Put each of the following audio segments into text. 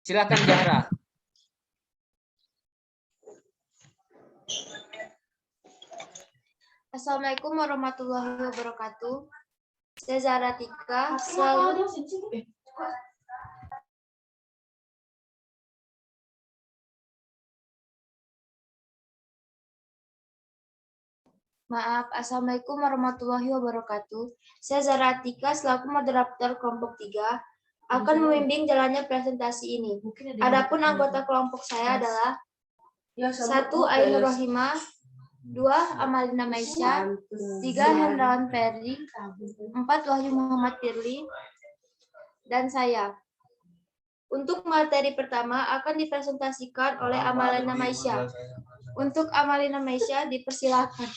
Silakan Zahra. Assalamualaikum warahmatullahi wabarakatuh. Saya Zahra Tika. Selalu Maaf, Assalamualaikum warahmatullahi wabarakatuh. Saya Zahra Tika selaku moderator kelompok 3 akan membimbing jalannya presentasi ini. Adapun anggota kelompok saya adalah 1. Ainur Rohimah, 2. Amalina Maisha, 3. Hendrawan Ferry, 4. Wahyu Muhammad Firly, dan saya. Untuk materi pertama akan dipresentasikan oleh Amalina Maisha. Untuk Amalina Maisha dipersilakan.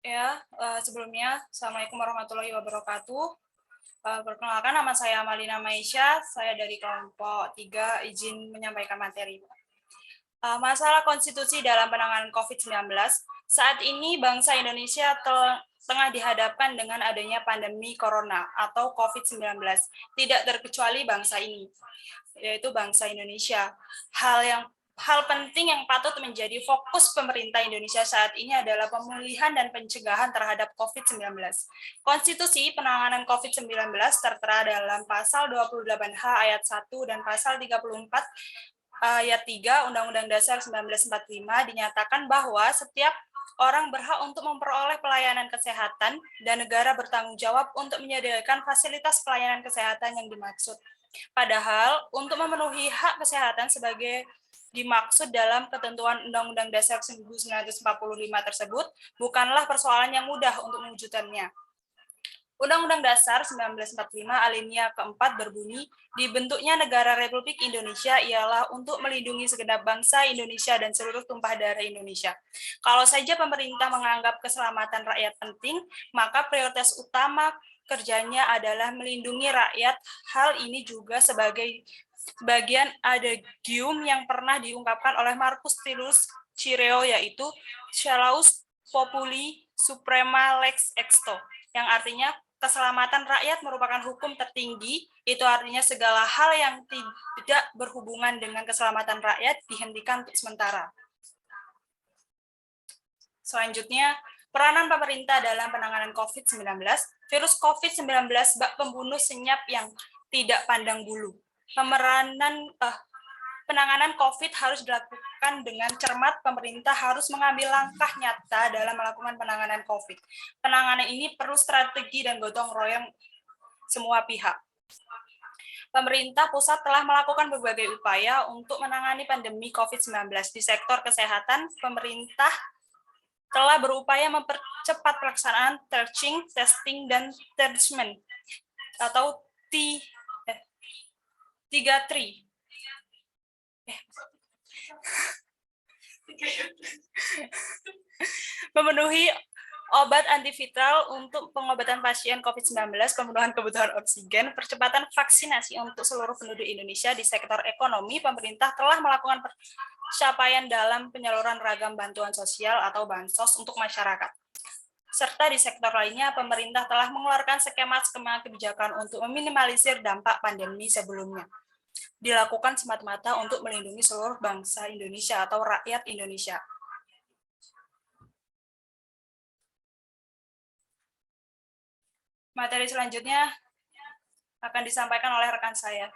Ya, sebelumnya, Assalamualaikum warahmatullahi wabarakatuh. Perkenalkan, nama saya Amalina Maisha, saya dari kelompok 3, izin menyampaikan materi. Masalah konstitusi dalam penanganan COVID-19, saat ini bangsa Indonesia tengah dihadapkan dengan adanya pandemi corona atau COVID-19, tidak terkecuali bangsa ini, yaitu bangsa Indonesia. Hal penting yang patut menjadi fokus pemerintah Indonesia saat ini adalah pemulihan dan pencegahan terhadap COVID-19. Konstitusi penanganan COVID-19 tertera dalam pasal 28H ayat 1 dan pasal 34 ayat 3 Undang-Undang Dasar 1945 dinyatakan bahwa setiap orang berhak untuk memperoleh pelayanan kesehatan dan negara bertanggung jawab untuk menyediakan fasilitas pelayanan kesehatan yang dimaksud. Padahal, untuk memenuhi hak kesehatan sebagai dimaksud dalam ketentuan Undang-Undang Dasar 1945 tersebut bukanlah persoalan yang mudah untuk mewujudkannya. Undang-Undang Dasar 1945 alinea keempat berbunyi, dibentuknya negara Republik Indonesia ialah untuk melindungi segenap bangsa Indonesia dan seluruh tumpah darah Indonesia. Kalau saja pemerintah menganggap keselamatan rakyat penting, maka prioritas utama kerjanya adalah melindungi rakyat. Hal ini juga sebagai bagian adagium yang pernah diungkapkan oleh Marcus Tullius Cicero, yaitu Salus Populi Suprema Lex Exto, yang artinya keselamatan rakyat merupakan hukum tertinggi. Itu artinya segala hal yang tidak berhubungan dengan keselamatan rakyat dihentikan untuk sementara. Selanjutnya, peranan pemerintah dalam penanganan COVID-19. Virus COVID-19 bak pembunuh senyap yang tidak pandang bulu. Penanganan COVID harus dilakukan dengan cermat. Pemerintah harus mengambil langkah nyata dalam melakukan penanganan COVID. Penanganan ini perlu strategi dan gotong royong semua pihak. Pemerintah pusat telah melakukan berbagai upaya untuk menangani pandemi COVID-19. Di sektor kesehatan, pemerintah telah berupaya mempercepat pelaksanaan tracing, testing, dan treatment atau 3T. Memenuhi obat antiviral untuk pengobatan pasien COVID-19, pemenuhan kebutuhan oksigen, percepatan vaksinasi untuk seluruh penduduk Indonesia. Di sektor ekonomi, pemerintah telah melakukan pencapaian dalam penyaluran ragam bantuan sosial atau bansos untuk masyarakat. Serta di sektor lainnya, pemerintah telah mengeluarkan skema-skema kebijakan untuk meminimalisir dampak pandemi sebelumnya. Dilakukan semata-mata untuk melindungi seluruh bangsa Indonesia atau rakyat Indonesia. Materi selanjutnya akan disampaikan oleh rekan saya.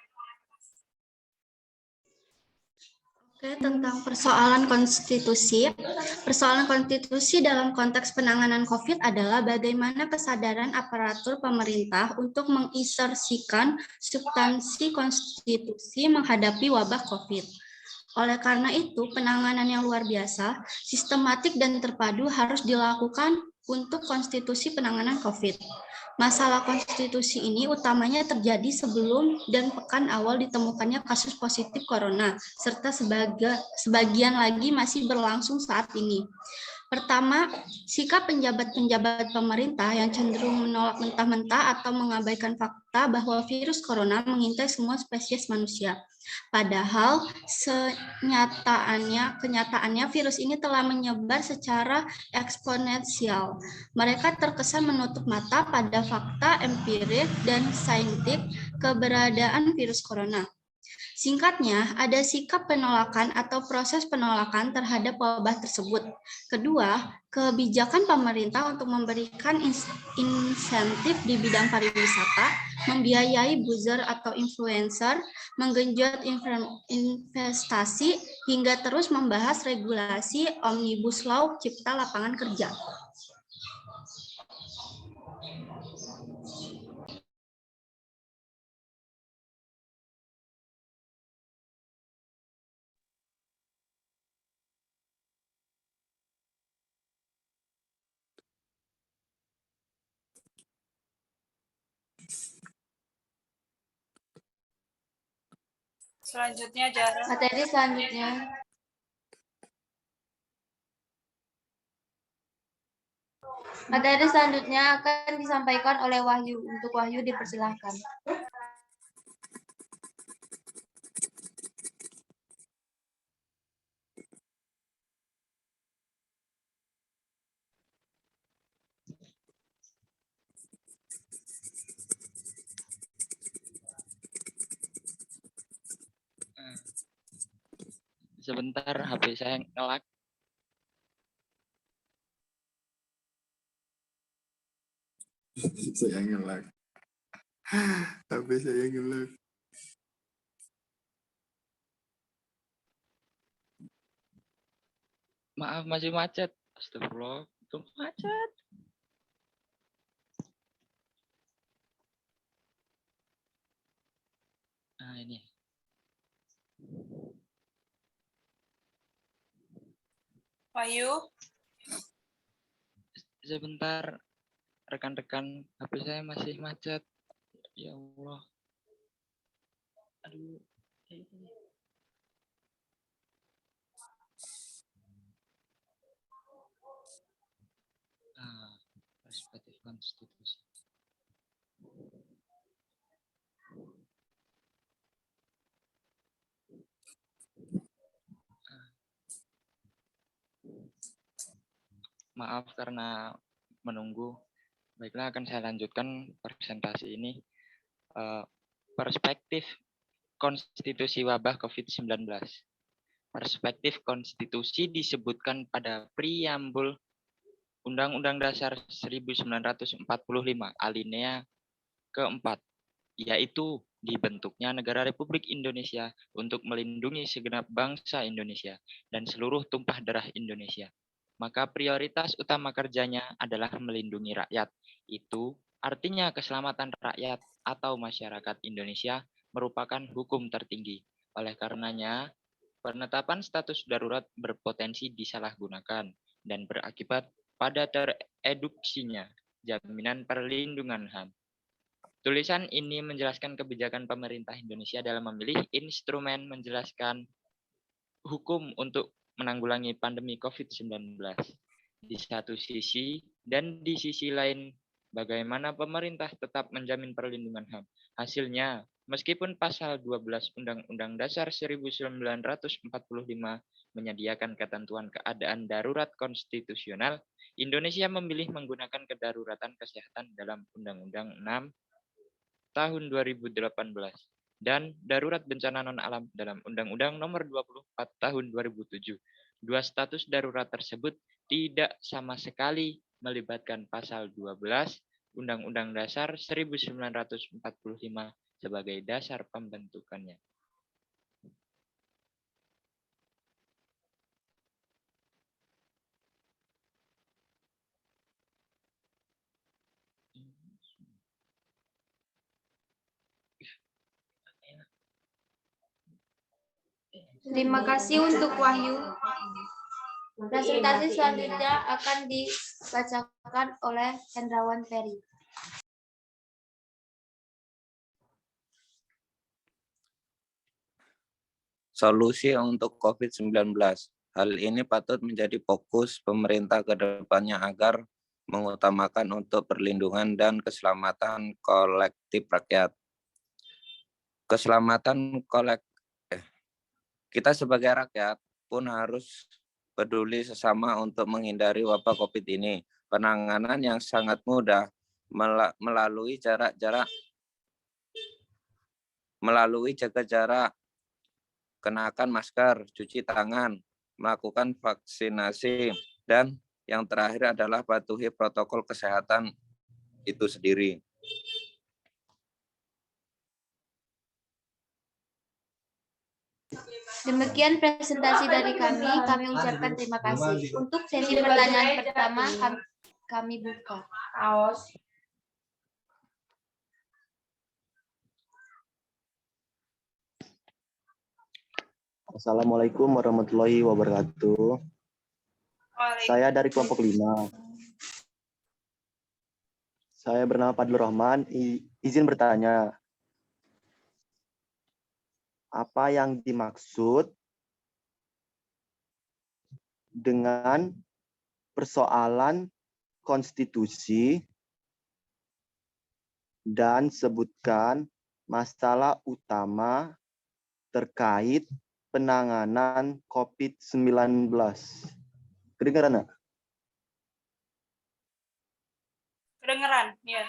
Oke, tentang persoalan konstitusi. Persoalan konstitusi dalam konteks penanganan COVID adalah bagaimana kesadaran aparatur pemerintah untuk menginsersikan substansi konstitusi menghadapi wabah COVID. Oleh karena itu, penanganan yang luar biasa, sistematik dan terpadu harus dilakukan untuk konstitusi penanganan COVID. Masalah konstitusi ini utamanya terjadi sebelum dan pekan awal ditemukannya kasus positif corona, serta sebagian lagi masih berlangsung saat ini. Pertama, sikap penjabat-penjabat pemerintah yang cenderung menolak mentah-mentah atau mengabaikan fakta bahwa virus corona mengintai semua spesies manusia. Padahal kenyataannya virus ini telah menyebar secara eksponensial. Mereka terkesan menutup mata pada fakta empirik dan saintifik keberadaan virus corona. Singkatnya, ada sikap penolakan atau proses penolakan terhadap wabah tersebut. Kedua, kebijakan pemerintah untuk memberikan insentif di bidang pariwisata, membiayai buzzer atau influencer, menggenjot investasi, hingga terus membahas regulasi Omnibus Law Cipta Lapangan Kerja. Selanjutnya Jara. Materi selanjutnya. Materi selanjutnya akan disampaikan oleh Wahyu. Untuk Wahyu dipersilahkan. Sebentar, HP saya nge-lag. Saya nge-lag. HP saya nge-lag. Maaf, masih macet. Astagfirullah, itu macet. Nah, ini. Wahyu. Sebentar, rekan-rekan, HP saya masih macet. Ya Allah. Aduh. Perspektif konstitusi. Maaf karena menunggu. Baiklah, akan saya lanjutkan presentasi ini. Perspektif konstitusi wabah COVID-19. Perspektif konstitusi disebutkan pada preambul Undang-Undang Dasar 1945 alinea keempat, yaitu dibentuknya Negara Republik Indonesia untuk melindungi segenap bangsa Indonesia dan seluruh tumpah darah Indonesia. Maka prioritas utama kerjanya adalah melindungi rakyat. Itu artinya keselamatan rakyat atau masyarakat Indonesia merupakan hukum tertinggi. Oleh karenanya, penetapan status darurat berpotensi disalahgunakan dan berakibat pada tereduksinya jaminan perlindungan HAM. Tulisan ini menjelaskan kebijakan pemerintah Indonesia dalam memilih instrumen menjelaskan hukum untuk menanggulangi pandemi COVID-19. Di satu sisi dan di sisi lain, bagaimana pemerintah tetap menjamin perlindungan HAM. Hasilnya, meskipun pasal 12 Undang-Undang Dasar 1945 menyediakan ketentuan keadaan darurat konstitusional, Indonesia memilih menggunakan kedaruratan kesehatan dalam Undang-Undang 6 tahun 2018 dan darurat bencana non-alam dalam Undang-Undang Nomor 24 tahun 2007. Dua status darurat tersebut tidak sama sekali melibatkan pasal 12 Undang-Undang Dasar 1945 sebagai dasar pembentukannya. Terima kasih untuk Wahyu. Presentasi selanjutnya akan dibacakan oleh Hendrawan Ferry. Solusi untuk COVID-19. Hal ini patut menjadi fokus pemerintah ke depannya agar mengutamakan untuk perlindungan dan keselamatan kolektif rakyat. Keselamatan kita sebagai rakyat pun harus peduli sesama untuk menghindari wabah COVID ini. Penanganan yang sangat mudah melalui jaga jarak, kenakan masker, cuci tangan, melakukan vaksinasi, dan yang terakhir adalah patuhi protokol kesehatan itu sendiri. Demikian presentasi dari kami ucapkan terima kasih. Untuk sesi pertanyaan pertama kami buka. Assalamualaikum warahmatullahi wabarakatuh. Saya dari kelompok 5. Saya bernama Fadlur Rahman. Izin bertanya, apa yang dimaksud dengan persoalan konstitusi dan sebutkan masalah utama terkait penanganan COVID-19. Kedengaran nggak? Kedengeran, ya.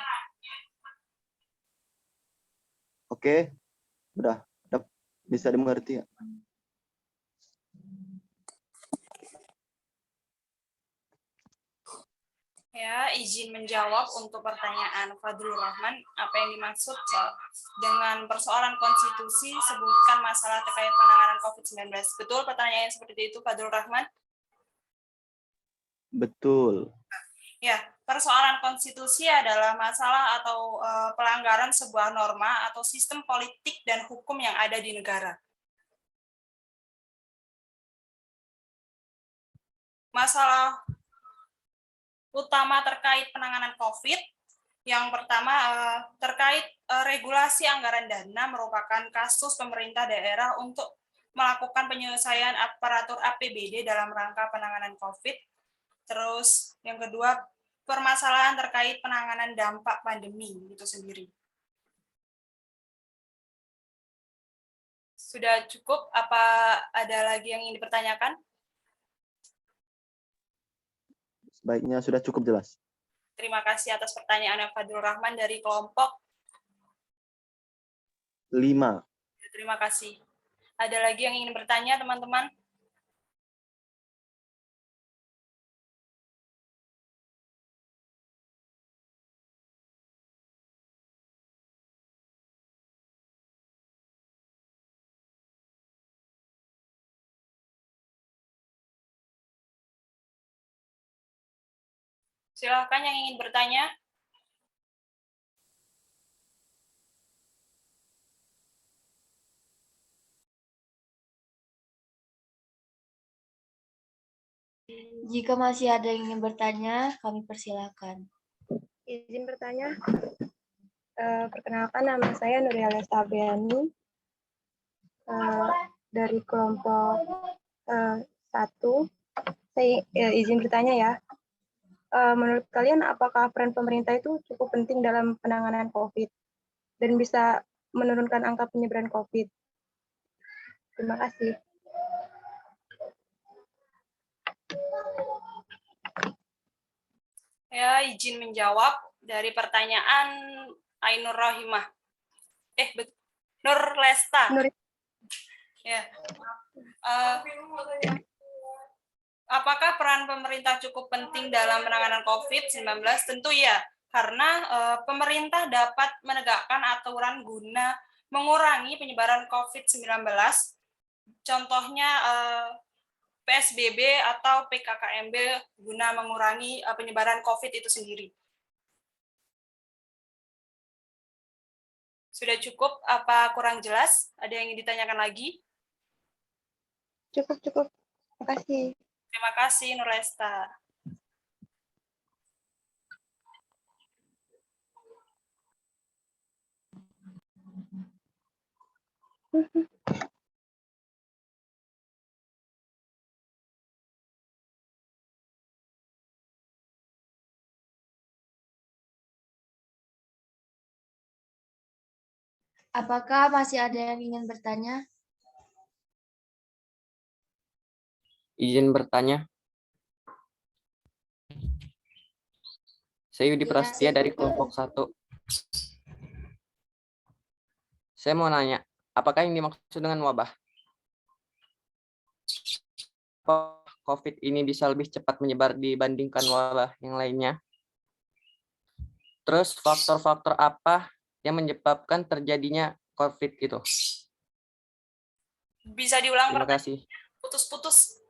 Oke, udah bisa dimengerti ya? Ya, izin menjawab untuk pertanyaan Fadlur Rahman, apa yang dimaksud dengan persoalan konstitusi, sebutkan masalah terkait penanganan COVID-19. Betul pertanyaan seperti itu, Fadlur Rahman? Betul. Ya, persoalan konstitusi adalah masalah atau pelanggaran sebuah norma atau sistem politik dan hukum yang ada di negara. Masalah utama terkait penanganan COVID, yang pertama terkait regulasi anggaran dana merupakan kasus pemerintah daerah untuk melakukan penyelesaian aparatur APBD dalam rangka penanganan COVID. Terus yang kedua, permasalahan terkait penanganan dampak pandemi itu sendiri. Sudah cukup? Apa ada lagi yang ingin dipertanyakan? Sebaiknya sudah cukup jelas. Terima kasih atas pertanyaan Fadlur Rahman dari kelompok 5. Terima kasih. Ada lagi yang ingin bertanya, teman-teman? Silakan yang ingin bertanya. Jika masih ada yang ingin bertanya, kami persilakan. Izin bertanya. Perkenalkan, nama saya Nuriel Sabriani dari kelompok 1. Saya izin bertanya ya. Menurut kalian, apakah peran pemerintah itu cukup penting dalam penanganan COVID dan bisa menurunkan angka penyebaran COVID? Terima kasih. Ya, izin menjawab dari pertanyaan Ainur Rohimah. Nur Lesta. Ya. Apakah peran pemerintah cukup penting dalam penanganan COVID-19? Tentu ya, karena pemerintah dapat menegakkan aturan guna mengurangi penyebaran COVID-19. Contohnya PSBB atau PKKMB guna mengurangi penyebaran COVID itu sendiri. Sudah cukup? Apa kurang jelas? Ada yang ditanyakan lagi? Cukup. Terima kasih. Terima kasih, Nuresta. Apakah masih ada yang ingin bertanya? Izin bertanya. Saya Yudi Ya, Prasetya dari silakan. kelompok 1. Saya mau nanya, apakah yang dimaksud dengan wabah? Apakah COVID ini bisa lebih cepat menyebar dibandingkan wabah yang lainnya? Terus faktor-faktor apa yang menyebabkan terjadinya COVID itu? Bisa diulang Terima kasih. putus-putus.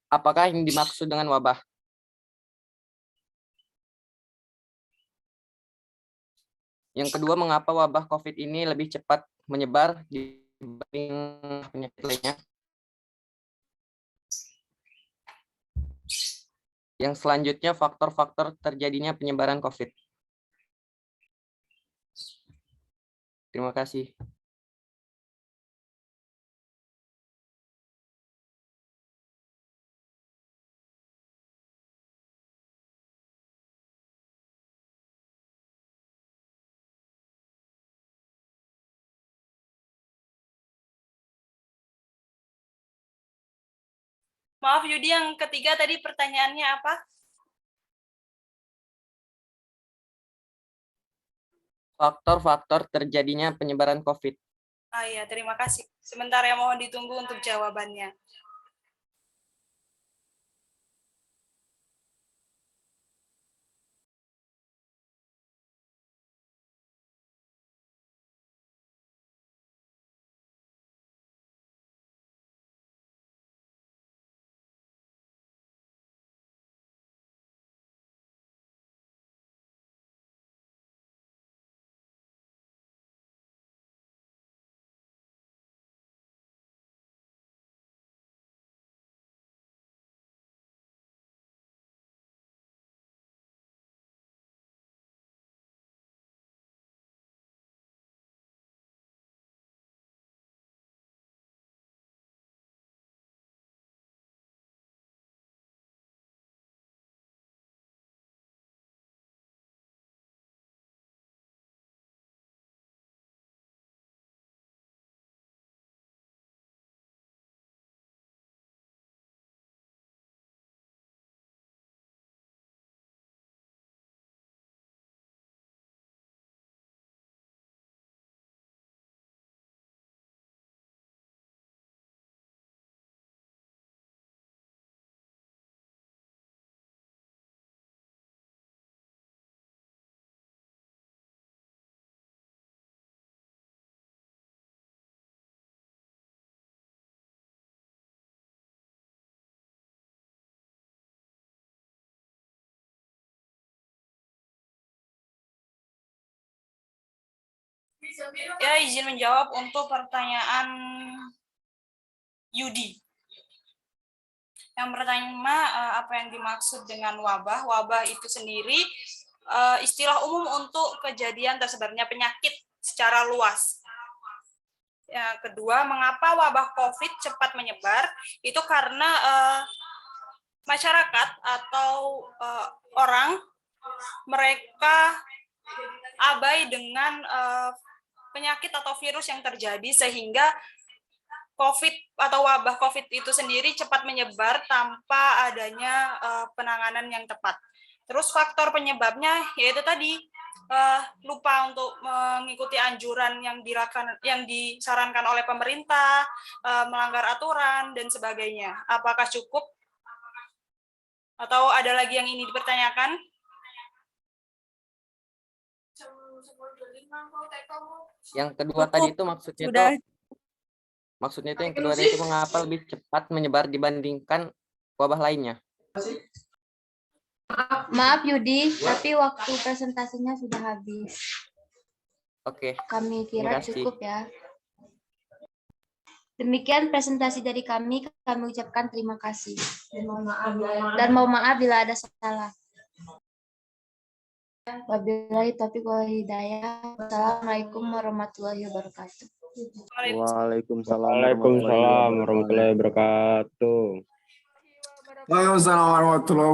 Apakah yang dimaksud dengan wabah? Yang kedua, mengapa wabah COVID ini lebih cepat menyebar dibanding penyakit lainnya? Yang selanjutnya, faktor-faktor terjadinya penyebaran COVID. Terima kasih. Maaf Yudi, yang ketiga tadi pertanyaannya apa? Faktor-faktor terjadinya penyebaran COVID. Ah ya, terima kasih. Sebentar ya, mohon ditunggu untuk jawabannya. Ya, izin menjawab untuk pertanyaan Yudi. Yang pertama, apa yang dimaksud dengan wabah? Wabah itu sendiri istilah umum untuk kejadian tersebarnya penyakit secara luas. Yang kedua, mengapa wabah COVID cepat menyebar? Itu karena masyarakat atau orang mereka abai dengan penyakit atau virus yang terjadi sehingga COVID atau wabah COVID itu sendiri cepat menyebar tanpa adanya penanganan yang tepat. Terus faktor penyebabnya yaitu tadi lupa untuk mengikuti anjuran yang disarankan oleh pemerintah, melanggar aturan dan sebagainya. Apakah cukup? Atau ada lagi yang ini dipertanyakan? Yang kedua tadi itu maksudnya itu yang kedua tadi itu mengapa lebih cepat menyebar dibandingkan wabah lainnya? Maaf Yudi, tapi waktu presentasinya sudah habis. Oke. Kami kira terima kasih. cukup ya. Demikian presentasi dari kami ucapkan terima kasih. Dan mohon maaf bila ada salah. Wabillahi taufiq wal hidayah. Wassalamualaikum warahmatullahi wabarakatuh. Waalaikumsalam warahmatullahi wabarakatuh. Waalaikumsalam warahmatullahi wabarakatuh.